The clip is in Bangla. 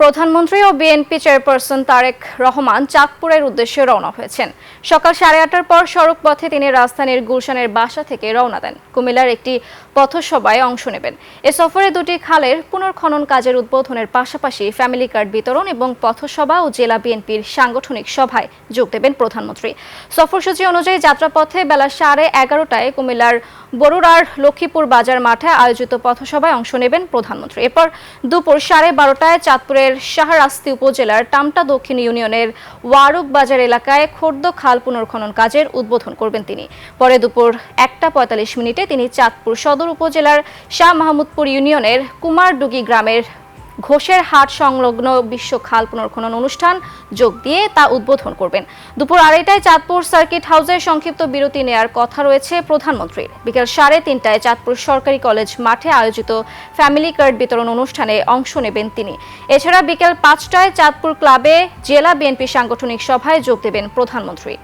প্রধানমন্ত্রী ও বিএনপি চেয়ারপারসন তারেক রহমান চাঁদপুরের উদ্দেশ্যে রওনা হয়েছেন। সকাল 8:30টার পর সড়ক পথে তিনি রাজধানীর গুলশানের বাসা থেকে রওনা দেন। কুমিল্লার একটি পথসভায় অংশ নেবেন। এ সফরে দুটি খালের পুনর্খনন কাজের উদ্বোধনের পাশাপাশি ফ্যামিলি কার্ড বিতরণ এবং পথসভা ও জেলা বিএনপির সাংগঠনিক সভায় যোগ দেবেন প্রধানমন্ত্রী। সফরসূচি অনুযায়ী যাত্রাপথে বেলা 11:30টায় কুমিল্লার বরুড়ার লক্ষ্মীপুর বাজার মাঠে আয়োজিত পথসভায় অংশ নেবেন প্রধানমন্ত্রী। এরপর দুপুর 12:30টায় চাঁদপুরের শাহরাস্তি উপজেলার টামটা দক্ষিণ ইউনিয়নের ওয়ারুক বাজার এলাকায় খোর্দ খাল পুনর্খনন কাজের উদ্বোধন করবেন তিনি। পরে দুপুর 1:45 তিনি চাঁদপুর সদর উপজেলার শাহ মাহমুদপুর ইউনিয়নের কুমারডুগি গ্রামের ঘোষের হাট সংলগ্ন বিশ্ব খাল পুনর্খনন অনুষ্ঠান যোগ দিয়ে তা উদ্বোধন করবেন। দুপুর 2:30টায় চাঁদপুর সার্কিট হাউসে সংক্ষিপ্ত বিরতি নেয়ার কথা রয়েছে প্রধানমন্ত্রীর। বিকেল 3:30টায় চাঁদপুর সরকারি কলেজ মাঠে আয়োজিত ফ্যামিলি কার্ড বিতরণ অনুষ্ঠানে অংশ নেবেন তিনি। এছাড়া বিকেল 5টায় চাঁদপুর ক্লাবে জেলা বিএনপি সাংগঠনিক সভায় যোগ দেবেন প্রধানমন্ত্রী।